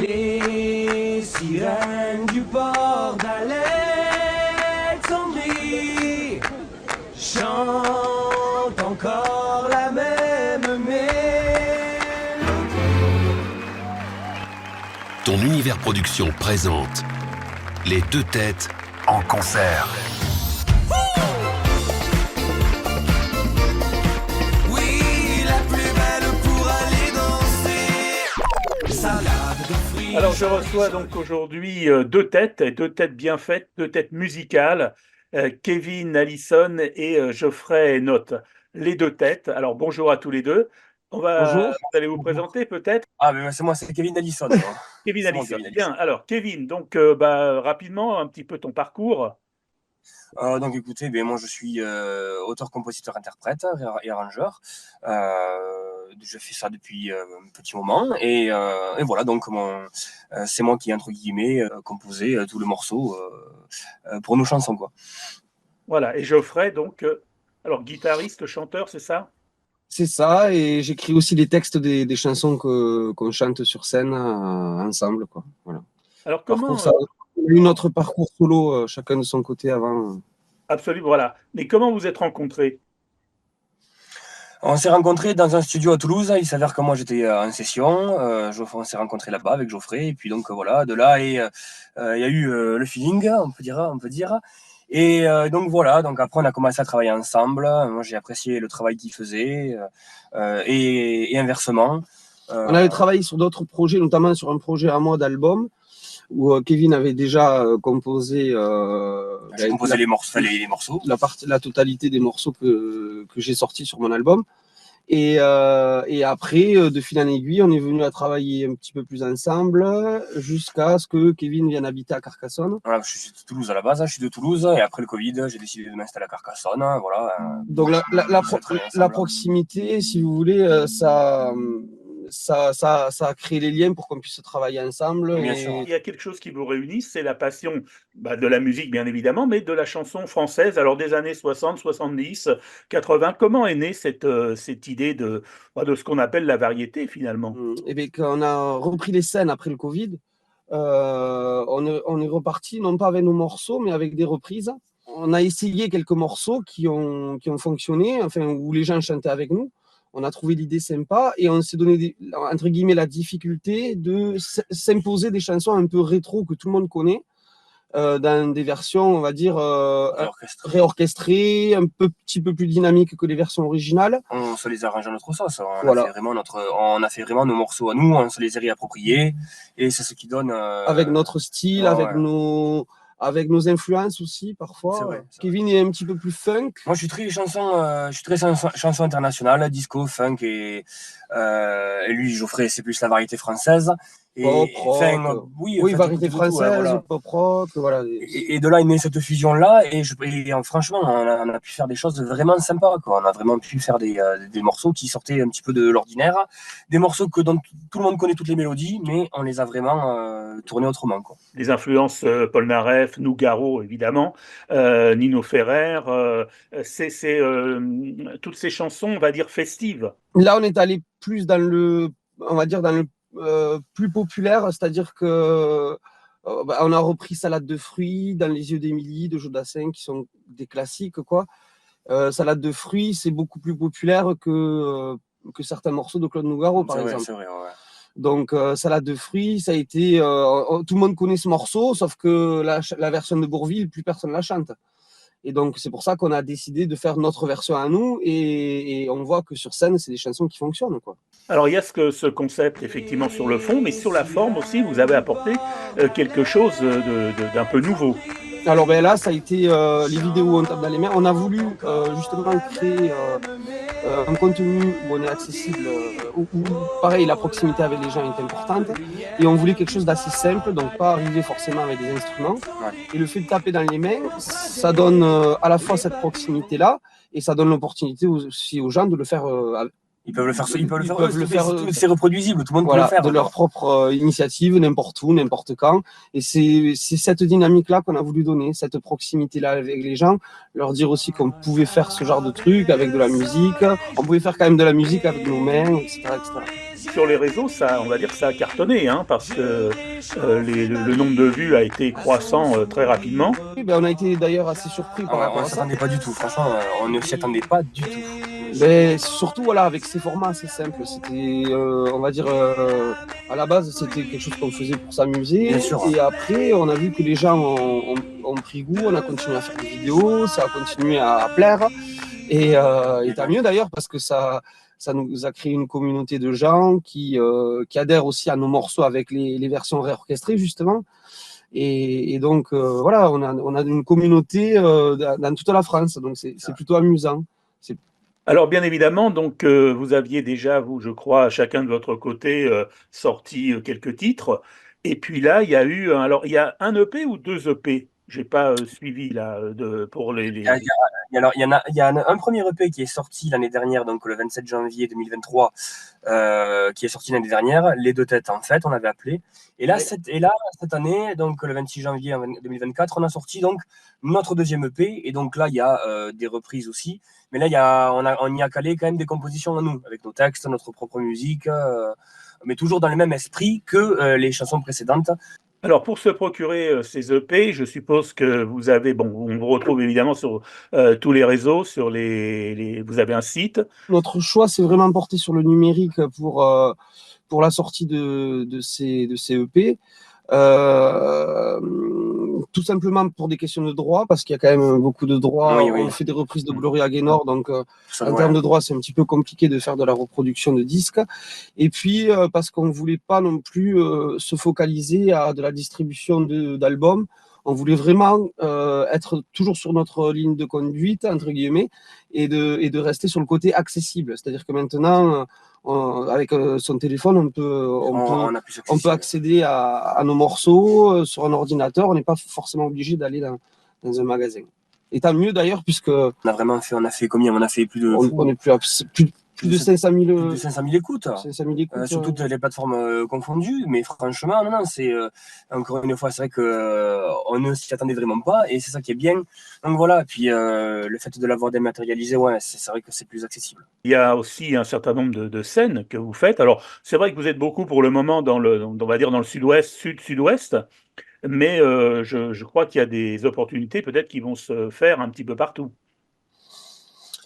Les sirènes du port d'Alexandrie chantent encore la même mélodie. Ton univers production présente Les Deux Têtes en concert. Alors je reçois donc aujourd'hui deux têtes bien faites, deux têtes musicales, Kevin Allison et Geoffrey Note. Les deux têtes. Alors bonjour à tous les deux. Vous Bonjour. allez vous présenter peut-être. Ah, mais c'est moi, c'est Kevin Allison. Kevin C'est moi, Allison. Kevin Bien. Allison. Alors Kevin, donc rapidement un petit peu ton parcours. Donc écoutez, moi je suis auteur, compositeur, interprète et arrangeur. Je fais ça depuis un petit moment et voilà, donc c'est moi qui, entre guillemets, composé tout le morceau pour nos chansons, quoi. Voilà. Et Geoffrey, donc alors guitariste, chanteur, c'est ça? C'est ça, et j'écris aussi les textes des chansons qu'on chante sur scène ensemble, quoi. Voilà. Alors Par comment contre, ça a eu notre parcours solo, chacun de son côté avant. Absolument, voilà. Mais comment vous êtes rencontrés? On s'est rencontrés dans un studio à Toulouse. Il s'avère que moi j'étais en session. On s'est rencontrés là-bas avec Geoffrey. Et puis donc voilà, de là il y a eu le feeling, on peut dire. Et donc voilà. Donc après on a commencé à travailler ensemble. Moi j'ai apprécié le travail qu'il faisait et inversement. On avait travaillé sur d'autres projets, notamment sur un projet à moi d'album où Kevin avait déjà composé. J'ai composé les morceaux. La totalité des morceaux que j'ai sortis sur mon album. Et après, de fil en aiguille, on est venu à travailler un petit peu plus ensemble jusqu'à ce que Kevin vienne habiter à Carcassonne. Voilà, je suis de Toulouse à la base, je suis de Toulouse, et après le Covid, j'ai décidé de m'installer à Carcassonne. Voilà. Donc la proximité, si vous voulez, ça a créé les liens pour qu'on puisse travailler ensemble. Bien sûr. Il y a quelque chose qui vous réunit, c'est la passion de la musique, bien évidemment, mais de la chanson française, alors des années 60, 70, 80. Comment est née cette idée de ce qu'on appelle la variété, finalement? Eh bien, quand on a repris les scènes après le Covid, on est reparti, non pas avec nos morceaux, mais avec des reprises. On a essayé quelques morceaux qui ont fonctionné, enfin, où les gens chantaient avec nous. On a trouvé l'idée sympa et on s'est donné, entre guillemets, la difficulté de s'imposer des chansons un peu rétro que tout le monde connaît, dans des versions, on va dire, réorchestrées, un petit peu plus dynamiques que les versions originales. On se les arrange à notre sauce. On a fait vraiment nos morceaux à nous, on se les est réappropriés et c'est ce qui donne. Avec notre style, avec nos influences aussi, parfois. Vrai. Kevin est un petit peu plus funk. Moi, je suis très chanson internationale, disco, funk, et lui, Geoffrey, c'est plus la variété française. Pop rock. Oui, variété française, pop rock, voilà. Et de là est née cette fusion-là, et franchement, on a pu faire des choses vraiment sympas, quoi. On a vraiment pu faire des morceaux qui sortaient un petit peu de l'ordinaire, des morceaux dont tout le monde connaît toutes les mélodies, mais on les a vraiment tournés autrement, quoi. Les influences Polnareff, Nougaro, évidemment, Nino Ferrer, c'est toutes ces chansons, on va dire, festives. Là, on est allé plus dans le plus populaire, c'est-à-dire que on a repris Salade de fruits, Dans les yeux d'Émilie, de Jodassin, qui sont des classiques, quoi. Salade de fruits, c'est beaucoup plus populaire que certains morceaux de Claude Nougaro, par exemple. C'est vrai, ouais. Donc, Salade de fruits, ça a été... tout le monde connaît ce morceau, sauf que la version de Bourvil, plus personne la chante. Et donc, c'est pour ça qu'on a décidé de faire notre version à nous, et on voit que sur scène, c'est des chansons qui fonctionnent, quoi. Alors, il y a ce concept, effectivement, sur le fond, mais sur la forme aussi, vous avez apporté quelque chose d'un peu nouveau. Alors là, ça a été les vidéos où on tape dans les mains. On a voulu justement créer un contenu où on est accessible, où pareil, la proximité avec les gens est importante. Et on voulait quelque chose d'assez simple, donc pas arriver forcément avec des instruments. Ouais. Et le fait de taper dans les mains, ça donne à la fois cette proximité-là, et ça donne l'opportunité aussi aux gens de le faire. Ils peuvent le faire, c'est reproduisible, tout le monde peut le faire. De leur propre initiative, n'importe où, n'importe quand. Et c'est cette dynamique-là qu'on a voulu donner, cette proximité-là avec les gens, leur dire aussi qu'on pouvait faire ce genre de truc avec de la musique, on pouvait faire quand même de la musique avec nos mains, etc. etc. sur les réseaux, ça, on va dire que ça a cartonné, hein, parce que le nombre de vues a été croissant très rapidement. Oui, ben, on a été d'ailleurs assez surpris par rapport On à ne ça. s'attendait pas du tout, franchement, on ne s'y attendait pas du tout. Mais surtout, voilà, avec ces formats assez simples, c'était, on va dire, à la base, c'était quelque chose qu'on faisait pour s'amuser. Bien sûr. Et après, on a vu que les gens ont pris goût, on a continué à faire des vidéos, ça a continué à plaire. Et tant mieux d'ailleurs, parce que ça nous a créé une communauté de gens qui adhèrent aussi à nos morceaux avec les versions réorchestrées, justement. Et donc, voilà, on a une communauté dans toute la France, donc c'est plutôt amusant. Alors bien évidemment, donc vous aviez déjà, vous, je crois, chacun de votre côté, sorti quelques titres. Et puis là, il y a eu, alors il y a un EP ou deux EP? J'ai pas suivi là pour Alors, il y a un premier EP qui est sorti l'année dernière, donc le 27 janvier 2023, qui est sorti l'année dernière, Les Deux Têtes, en fait, on l'avait appelé. Et là, cette année, donc le 26 janvier 2024, on a sorti donc notre deuxième EP. Et donc là, il y a des reprises aussi. Mais là, on y a calé quand même des compositions à nous, avec nos textes, notre propre musique, mais toujours dans le même esprit que les chansons précédentes. Alors, pour se procurer ces EP, je suppose que vous avez, bon, on vous retrouve évidemment sur tous les réseaux, sur vous avez un site. Notre choix s'est vraiment porté sur le numérique pour la sortie de ces EP. Tout simplement pour des questions de droit, parce qu'il y a quand même beaucoup de droits. Oui. On fait des reprises de Gloria Gaynor, donc en termes de droit, c'est un petit peu compliqué de faire de la reproduction de disques. Et puis, parce qu'on ne voulait pas non plus se focaliser à de la distribution d'albums. On voulait vraiment être toujours sur notre ligne de conduite, entre guillemets, et de rester sur le côté accessible. C'est-à-dire que maintenant, avec son téléphone, on peut accéder à nos morceaux sur un ordinateur. On n'est pas forcément obligé d'aller dans un magasin. Et tant mieux d'ailleurs, puisque on a fait combien? On a fait plus de... On est plus de 500 000 écoutes. 500 000 écoutes sur toutes les plateformes confondues. Mais franchement, non, c'est encore une fois, c'est vrai qu'on ne s'y attendait vraiment pas. Et c'est ça qui est bien. Donc voilà, puis le fait de l'avoir dématérialisé, ouais, c'est vrai que c'est plus accessible. Il y a aussi un certain nombre de scènes que vous faites. Alors, c'est vrai que vous êtes beaucoup pour le moment on va dire dans le sud-ouest, sud-sud-ouest. Mais je crois qu'il y a des opportunités peut-être qui vont se faire un petit peu partout.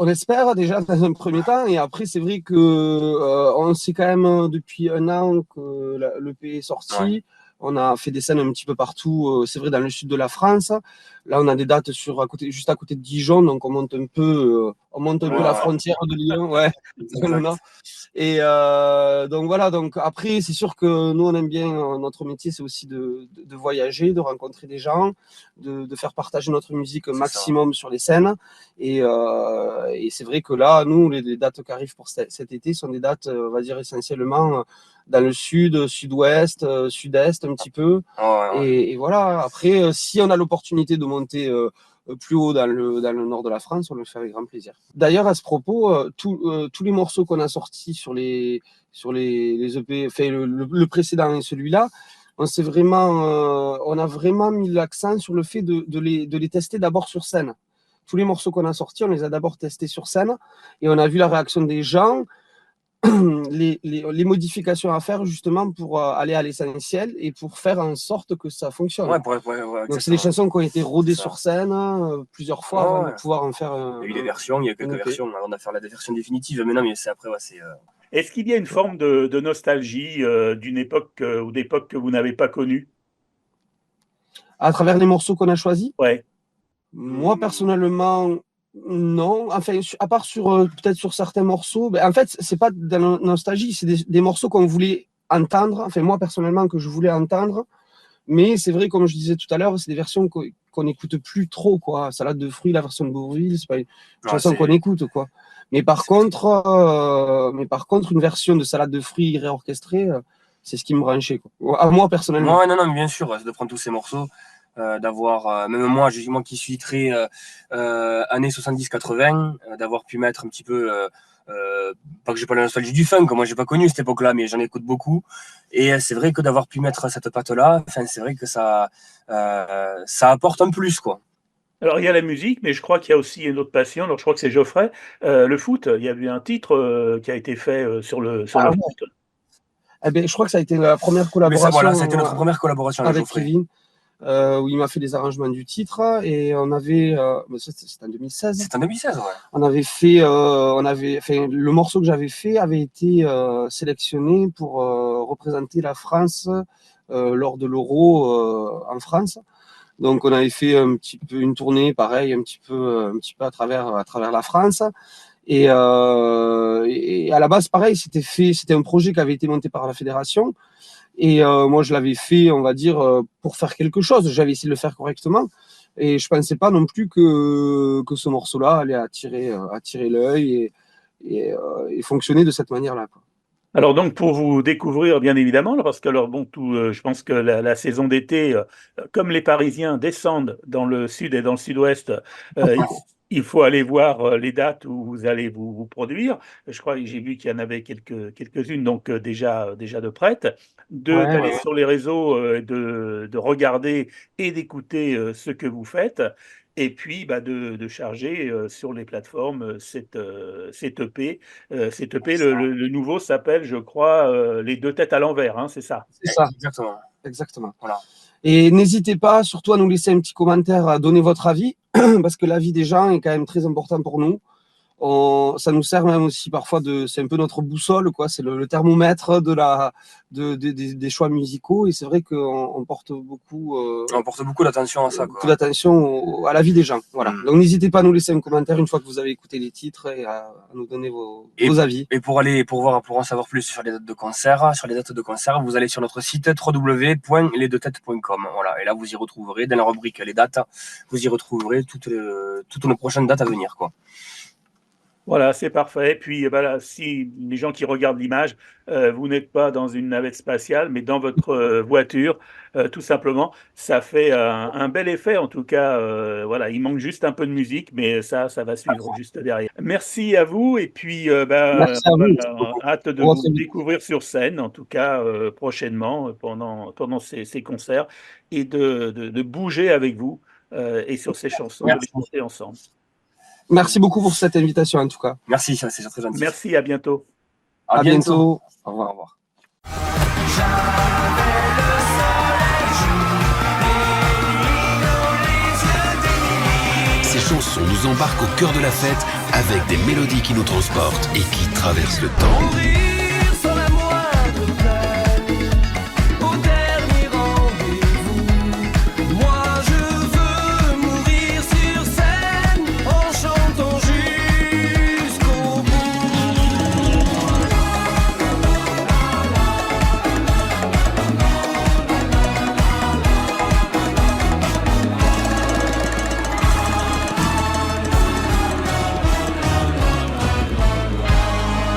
On espère déjà dans un premier temps, et après c'est vrai que on sait quand même depuis un an que l'EP est sorti. Ouais. On a fait des scènes un petit peu partout, c'est vrai dans le sud de la France. Là on a des dates juste à côté de Dijon, donc on monte un peu la frontière de Lyon. Ouais. Et donc voilà, donc après c'est sûr que nous on aime bien, notre métier c'est aussi de voyager, de rencontrer des gens, de faire partager notre musique maximum sur les scènes. Et c'est vrai que là, nous, les dates qui arrivent pour cet été sont des dates, on va dire, essentiellement dans le sud, sud-ouest, sud-est un petit peu. Et voilà, après, si on a l'opportunité de monter plus haut dans le nord de la France, on le fait avec grand plaisir. D'ailleurs, à ce propos, tous les morceaux qu'on a sortis sur les EP, enfin, le précédent et celui-là, on a vraiment mis l'accent sur le fait de les tester d'abord sur scène. Tous les morceaux qu'on a sortis, on les a d'abord testés sur scène et on a vu la réaction des gens, les modifications à faire justement pour aller à l'essentiel et pour faire en sorte que ça fonctionne. Donc c'est des chansons qui ont été rodées sur scène plusieurs fois avant de pouvoir en faire il y a eu des versions, il y a quelques versions avant de faire la version définitive, mais non, mais c'est après, c'est... Est-ce qu'il y a une forme de nostalgie d'une époque ou d'époque que vous n'avez pas connue? À travers les morceaux qu'on a choisis? Ouais. Moi, personnellement, non. Enfin, à part peut-être sur certains morceaux. En fait, c'est pas de la nostalgie, c'est des morceaux qu'on voulait entendre. Enfin, moi, personnellement, que je voulais entendre. Mais c'est vrai, comme je disais tout à l'heure, c'est des versions qu'on n'écoute plus trop, quoi. Salade de fruits, la version de Bourvil, c'est pas une chanson qu'on écoute, quoi. Mais par contre, une version de Salade de fruits réorchestrée, c'est ce qui me branchait, quoi. À moi, personnellement. Non, bien sûr, de prendre tous ces morceaux. D'avoir, même moi qui suis très années 70-80, d'avoir pu mettre un petit peu, pas que j'ai pas la nostalgie du funk, moi j'ai pas connu cette époque-là, mais j'en écoute beaucoup. Et c'est vrai que d'avoir pu mettre cette patte-là, c'est vrai que ça apporte un plus, quoi. Alors il y a la musique, mais je crois qu'il y a aussi une autre passion. Alors je crois que c'est Geoffrey, le foot. Il y a eu un titre qui a été fait sur le foot. Eh ben, je crois que ça a été la première Mais collaboration voilà, ça a été notre première collaboration avec avec Geoffrey. Kevin, où il m'a fait les arrangements du titre. Et on avait, mais ça, c'était en 2016. C'était en 2016, ouais. On avait fait, le morceau que j'avais fait avait été sélectionné pour représenter la France lors de l'Euro en France. Donc on avait fait un petit peu une tournée, pareil, un petit peu à travers la France. Et à la base, pareil, c'était un projet qui avait été monté par la fédération. Et moi, je l'avais fait, on va dire, pour faire quelque chose. J'avais essayé de le faire correctement. Et je pensais pas non plus que ce morceau-là allait attirer l'œil et fonctionner de cette manière-là, quoi. Alors donc pour vous découvrir bien évidemment, parce que alors bon je pense que la saison d'été, comme les Parisiens descendent dans le sud et dans le sud-ouest, il faut aller voir les dates où vous allez vous produire. Je crois que j'ai vu qu'il y en avait quelques-unes donc déjà de prêtes. D'aller sur les réseaux, de regarder et d'écouter ce que vous faites. Et puis de charger sur les plateformes cette EP. Cette EP, le nouveau s'appelle, je crois, Les deux têtes à l'envers, hein, c'est ça? C'est ça, Exactement. voilà. Et n'hésitez pas, surtout, à nous laisser un petit commentaire, à donner votre avis, parce que l'avis des gens est quand même très important pour nous. Ça nous sert même aussi parfois c'est un peu notre boussole, quoi. C'est le thermomètre des choix musicaux. Et c'est vrai qu'on porte beaucoup, On porte beaucoup d'attention à ça, quoi. beaucoup d'attention à l'avis des gens. Voilà. Donc n'hésitez pas à nous laisser un commentaire une fois que vous avez écouté les titres et à nous donner vos avis. Et pour en savoir plus sur les dates de concert, vous allez sur notre site www.lesdeuxtêtes.com. Voilà. Et là, vous y retrouverez, dans la rubrique les dates, vous y retrouverez toutes nos prochaines dates à venir, quoi. Voilà, c'est parfait. Puis voilà, si les gens qui regardent l'image, vous n'êtes pas dans une navette spatiale, mais dans votre voiture, tout simplement, ça fait un bel effet. En tout cas, voilà, il manque juste un peu de musique, mais ça va suivre juste derrière. Merci à vous, et puis Merci à vous. voilà, hâte de On va vous très vite. découvrir sur scène, en tout cas prochainement pendant ces concerts, et de bouger avec vous et sur ces chansons, de les chanter ensemble. Merci beaucoup pour cette invitation, en tout cas. Merci, c'est très gentil. Merci, à bientôt. À bientôt. Au revoir. Ces chansons nous embarquent au cœur de la fête avec des mélodies qui nous transportent et qui traversent le temps. Mourir sans la moindre peine, au dernier rendez-vous. Moi je veux mourir sur scène en chantant jusqu'au bout.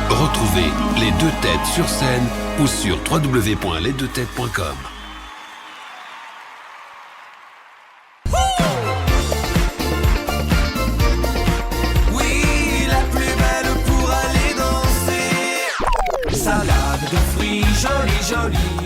Retrouvez Les Deux Têtes sur scène ou sur www.lesdeuxtêtes.com. Oui, la plus belle pour aller danser. Salade de fruits jolie, jolie.